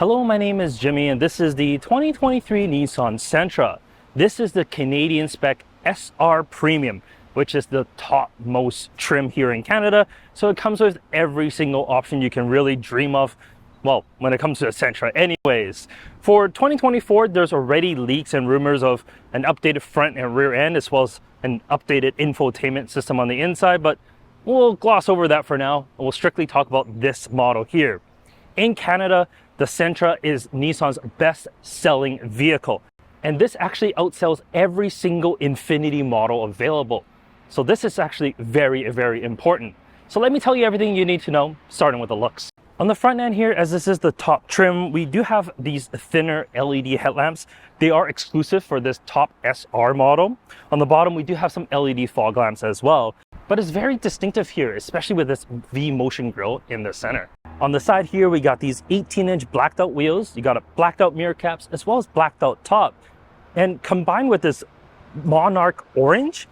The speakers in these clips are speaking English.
Hello, my name is Jimmy and this is the 2023 Nissan Sentra. This is the Canadian spec SR Premium, which is the top most trim here in Canada. So it comes with every single option you can really dream of. Well, when it comes to a Sentra anyways. For 2024, there's already leaks and rumors of an updated front and rear end, as well as an updated infotainment system on the inside, but we'll gloss over that for now. We'll strictly talk about this model here. In Canada, the Sentra is Nissan's best-selling vehicle, and this actually outsells every single Infiniti model available. So this is actually very, very important. So let me tell you everything you need to know, starting with the looks. On the front end here, as this is the top trim, we do have these thinner LED headlamps. They are exclusive for this top SR model. On the bottom, we do have some LED fog lamps as well, but it's very distinctive here, especially with this V-motion grille in the center. On the side here, we got these 18-inch blacked out wheels. You got a blacked out mirror caps as well as blacked out top. And combined with this monarch orange,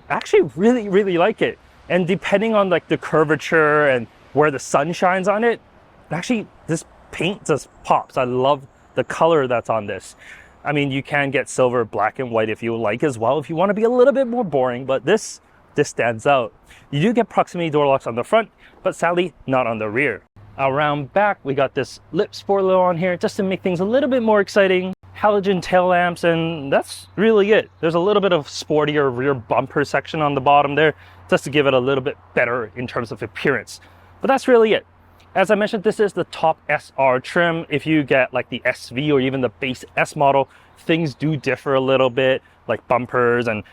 I actually really like it. And depending on like the curvature and where the sun shines on it, actually this paint just pops. I love the color that's on this. I mean, you can get silver, black, and white if you like as well, if you want to be a little bit more boring, but this stands out. You do get proximity door locks on the front, but sadly not on the rear. Around back, we got this lip spoiler on here just to make things a little bit more exciting. Halogen tail lamps, and that's really it. There's a little bit of sportier rear bumper section on the bottom there, just to give it a little bit better in terms of appearance. But that's really it. As I mentioned, this is the top SR trim. If you get like the SV or even the base S model, things do differ a little bit, like bumpers and,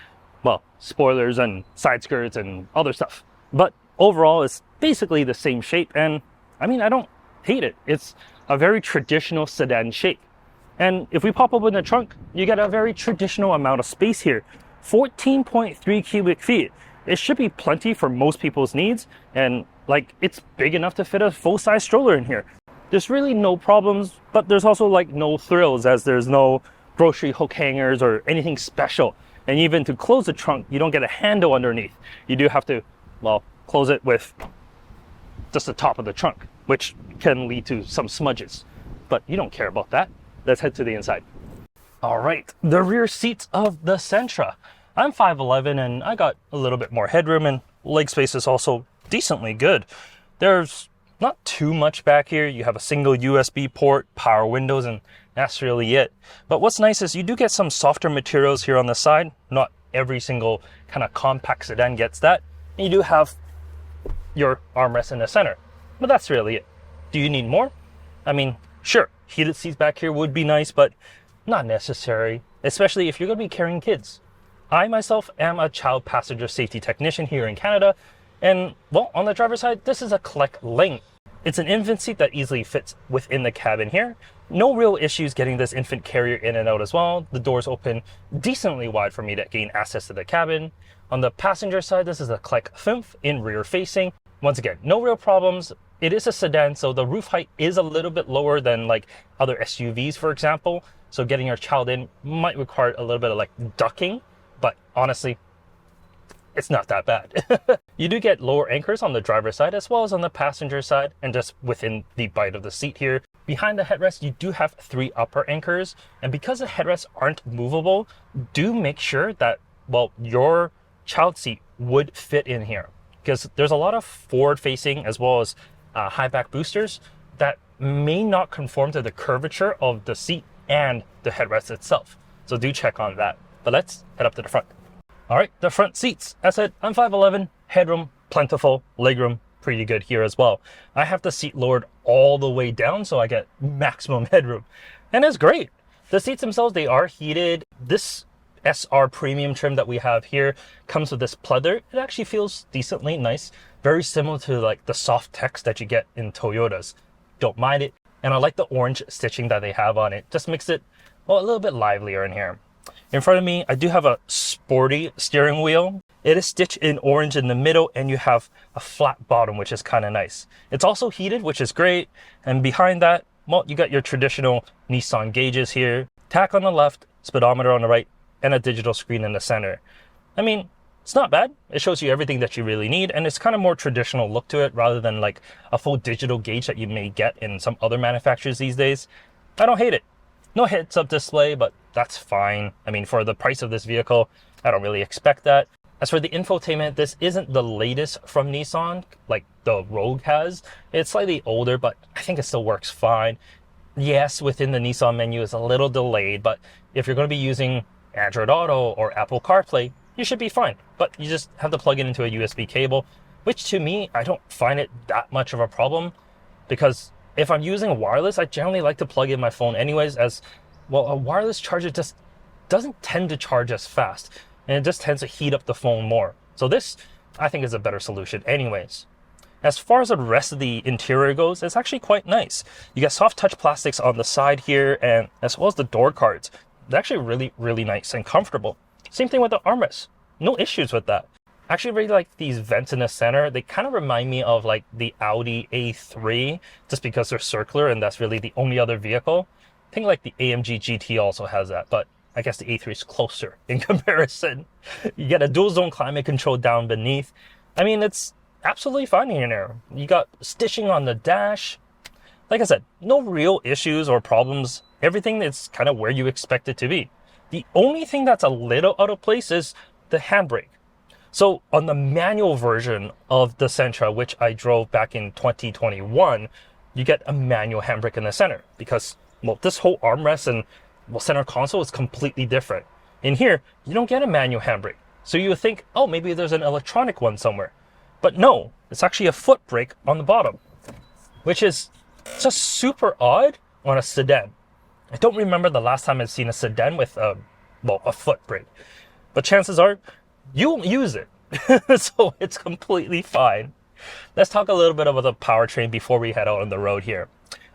well, spoilers and side skirts and other stuff. But overall, it's basically the same shape, and I mean, I don't hate it. It's a very traditional sedan shape. And if we pop open the trunk, you get a very traditional amount of space here. 14.3 cubic feet. It should be plenty for most people's needs. And like, it's big enough to fit a full-size stroller in here. There's really no problems, but there's also like no thrills, as there's no grocery hook hangers or anything special. And even to close the trunk, you don't get a handle underneath. You do have to, well, close it with just the top of the trunk, which can lead to some smudges, but you don't care about that. Let's head to the inside. All right, the rear seats of the Sentra. I'm 5'11" and I got a little bit more headroom, and leg space is also decently good. There's not too much back here. You have a single USB port, power windows, and that's really it. But what's nice is you do get some softer materials here on the side. Not every single kind of compact sedan gets that. And you do have your armrest in the center, but that's really it. Do you need more? I mean, sure, heated seats back here would be nice, but not necessary, especially if you're going to be carrying kids. I myself am a child passenger safety technician here in Canada, and well, on the driver's side, this is a collect lane. It's an infant seat that easily fits within the cabin here. No real issues getting this infant carrier in and out as well. The doors open decently wide for me to gain access to the cabin. On the passenger side, this is a collect FIMF in rear facing. Once again, no real problems. It is a sedan, so the roof height is a little bit lower than like other SUVs, for example. So getting your child in might require a little bit of like ducking, but honestly, it's not that bad. You do get lower anchors on the driver's side as well as on the passenger side, and just within the bite of the seat here. Behind the headrest, you do have 3 upper anchors, and because the headrests aren't movable, do make sure that, well, your child seat would fit in here, because there's a lot of forward-facing as well as high back boosters that may not conform to the curvature of the seat and the headrest itself. So do check on that. But let's head up to the front. All right, the front seats. As I said, I'm 5'11", headroom, plentiful, legroom, pretty good here as well. I have the seat lowered all the way down so I get maximum headroom. And it's great. The seats themselves, they are heated. This SR premium trim that we have here comes with this pleather. It actually feels decently nice, very similar to like the soft text that you get in Toyotas. Don't mind it, and I like the orange stitching that they have on it. Just makes it, well, a little bit livelier in here. In front of me, I do have a sporty steering wheel. It is stitched in orange in the middle, and you have a flat bottom, which is kind of nice. It's also heated, which is great. And behind that, well, you got your traditional Nissan gauges here, tach on the left, speedometer on the right, and a digital screen in the center. I mean, It's not bad. It shows you everything that you really need, and it's kind of more traditional look to it rather than like a full digital gauge that you may get in some other manufacturers these days. I don't hate it. No heads-up display, but that's fine. I mean, for the price of this vehicle, I don't really expect that. As for the infotainment, this isn't the latest from Nissan, like the Rogue has. It's slightly older, but I think it still works fine. Yes, within the Nissan menu is a little delayed, but if you're going to be using Android Auto or Apple CarPlay, you should be fine. But you just have to plug it into a USB cable, which to me, I don't find it that much of a problem, because if I'm using wireless, I generally like to plug in my phone anyways, as well, a wireless charger just doesn't tend to charge as fast, and it just tends to heat up the phone more. So this, I think, is a better solution anyways. As far as the rest of the interior goes, it's actually quite nice. You get soft touch plastics on the side here, and as well as the door cards. They're actually really, really nice and comfortable. Same thing with the armrests. No issues with that. I actually really like these vents in the center. They kind of remind me of like the Audi A3, just because they're circular and that's really the only other vehicle. I think like the AMG GT also has that, but I guess the A3 is closer in comparison. You get a dual zone climate control down beneath. I mean, it's absolutely fine in there. You got stitching on the dash. Like I said, no real issues or problems. Everything is kind of where you expect it to be. The only thing that's a little out of place is the handbrake. So on the manual version of the Sentra, which I drove back in 2021, you get a manual handbrake in the center because, well, this whole armrest and center console is completely different. In here, you don't get a manual handbrake. So you would think, oh, maybe there's an electronic one somewhere. But no, it's actually a foot brake on the bottom, which is just super odd on a sedan. I don't remember the last time I've seen a sedan with a foot brake. But chances are, you won't use it. So it's completely fine. Let's talk a little bit about the powertrain before we head out on the road here.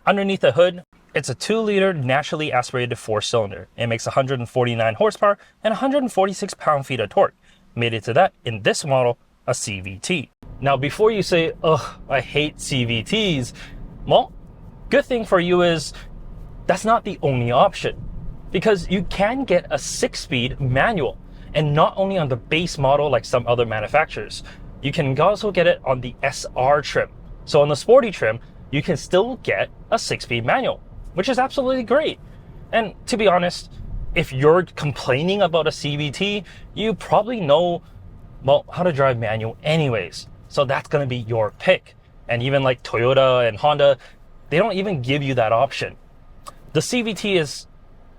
Underneath the hood, it's a 2-liter naturally aspirated 4-cylinder. It makes 149 horsepower and 146 pound-feet of torque. Made it to that, in this model, a CVT. Now, before you say, ugh, I hate CVTs, well, good thing for you is that's not the only option, because you can get a 6-speed manual, and not only on the base model like some other manufacturers. You can also get it on the SR trim. So on the sporty trim, you can still get a 6-speed manual, which is absolutely great. And to be honest, if you're complaining about a CVT, you probably know, well, how to drive manual anyways. So that's going to be your pick. And even like Toyota and Honda, they don't even give you that option. The CVT is,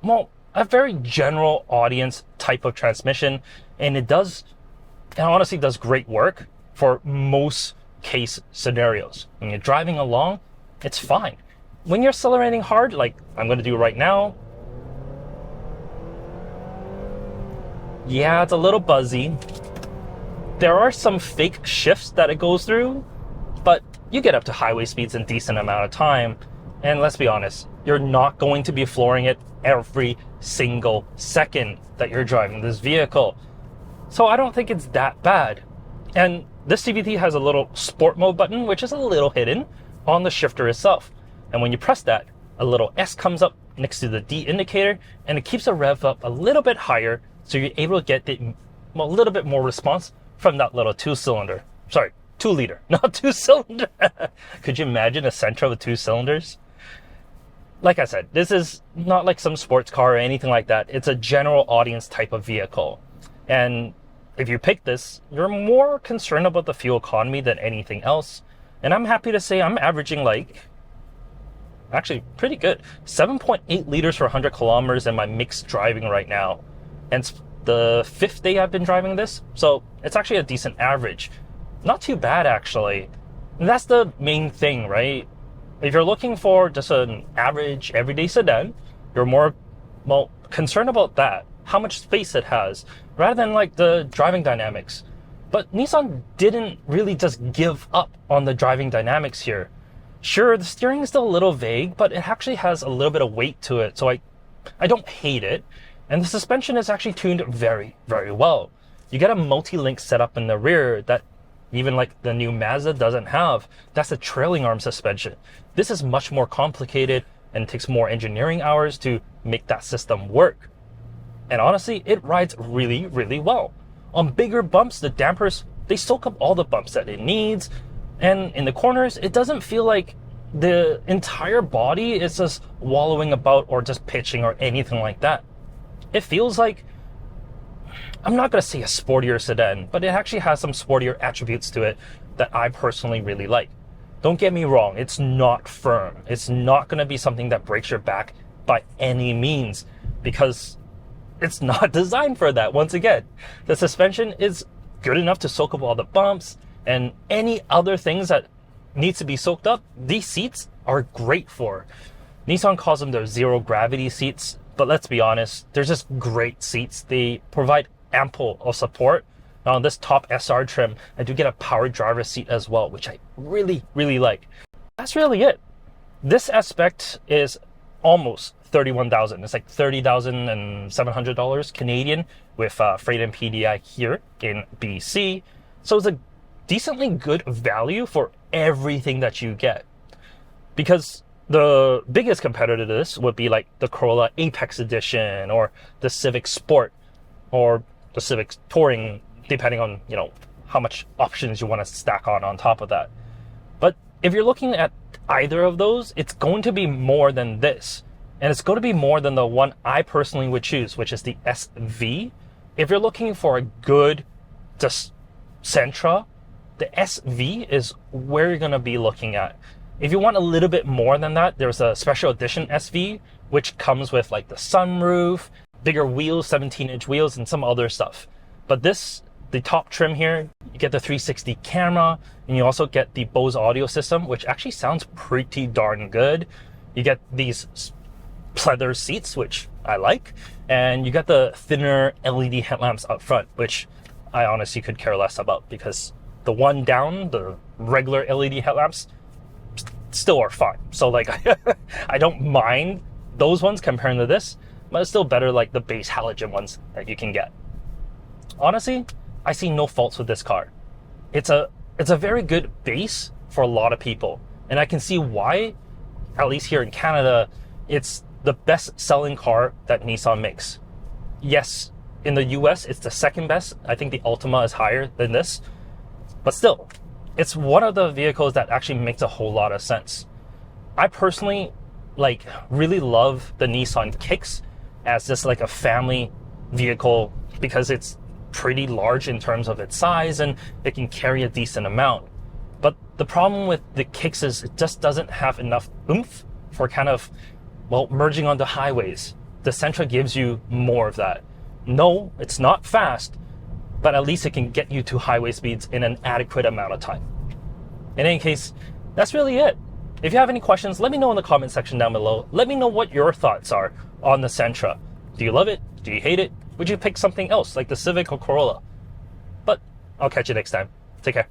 well, a very general audience type of transmission, and it honestly does great work for most case scenarios. When you're driving along, it's fine. When you're accelerating hard, like I'm going to do right now, yeah, it's a little buzzy. There are some fake shifts that it goes through, but you get up to highway speeds in a decent amount of time. And let's be honest, you're not going to be flooring it every single second that you're driving this vehicle. So I don't think it's that bad. And this CVT has a little sport mode button, which is a little hidden on the shifter itself. And when you press that, a little S comes up next to the D indicator, and it keeps the rev up a little bit higher, so you're able to get a little bit more response from that little 2-cylinder. Sorry, 2-liter, not 2-cylinder. Could you imagine a Sentra with 2 cylinders? Like I said, this is not like some sports car or anything like that. It's a general audience type of vehicle. And if you pick this, you're more concerned about the fuel economy than anything else. And I'm happy to say I'm averaging actually pretty good, 7.8 liters for 100 kilometers in my mixed driving right now. And it's the 5th day I've been driving this, so it's actually a decent average. Not too bad, actually. And that's the main thing, right? If you're looking for just an average everyday sedan, you're more, concerned about that, how much space it has, rather than like the driving dynamics. But Nissan didn't really just give up on the driving dynamics here. Sure, the steering is still a little vague, but it actually has a little bit of weight to it, so I don't hate it. And the suspension is actually tuned very, very well. You get a multi-link setup in the rear that even like the new Mazda doesn't have. That's a trailing arm suspension. This is much more complicated and takes more engineering hours to make that system work. And honestly, it rides really, really well. On bigger bumps, the dampers, they soak up all the bumps that it needs. And in the corners, it doesn't feel like the entire body is just wallowing about or just pitching or anything like that. It feels like, I'm not going to say a sportier sedan, but it actually has some sportier attributes to it that I personally really like. Don't get me wrong, it's not firm. It's not going to be something that breaks your back by any means, because it's not designed for that. Once again, the suspension is good enough to soak up all the bumps and any other things that needs to be soaked up. These seats are great for. Nissan calls them their zero gravity seats, but let's be honest, they're just great seats. They provide ample of support. Now on this top SR trim, I do get a power driver seat as well, which I really, really like. That's really it. This aspect is almost $31,000. It's like $30,700 Canadian with freight and PDI here in BC. So it's a decently good value for everything that you get. Because the biggest competitor to this would be like the Corolla Apex Edition or the Civic Sport or the Civic Touring, depending on, you know, how much options you want to stack on top of that. But if you're looking at either of those, it's going to be more than this. And it's going to be more than the one I personally would choose, which is the SV. If you're looking for a good just Sentra, the SV is where you're going to be looking at. If you want a little bit more than that, there's a special edition SV, which comes with like the sunroof, bigger wheels, 17-inch wheels, and some other stuff. But this, the top trim here, you get the 360 camera, and you also get the Bose audio system, which actually sounds pretty darn good. You get these pleather seats, which I like, and you got the thinner LED headlamps up front, which I honestly could care less about, because the one down, the regular LED headlamps, still are fine. So like, I don't mind those ones comparing to this, but it's still better like the base halogen ones that you can get. Honestly, I see no faults with this car. It's a very good base for a lot of people, and I can see why, at least here in Canada, it's the best selling car that Nissan makes. Yes, in the US, it's the second best. I think the Altima is higher than this, but still, it's one of the vehicles that actually makes a whole lot of sense. I personally really love the Nissan Kicks as just like a family vehicle, because it's pretty large in terms of its size and it can carry a decent amount. But the problem with the Kicks is it just doesn't have enough oomph for kind of, well, merging onto highways. The Sentra gives you more of that. No, it's not fast, but at least it can get you to highway speeds in an adequate amount of time. In any case, that's really it. If you have any questions, let me know in the comment section down below. Let me know what your thoughts are on the Sentra. Do you love it? Do you hate it? Would you pick something else like the Civic or Corolla? But I'll catch you next time. Take care.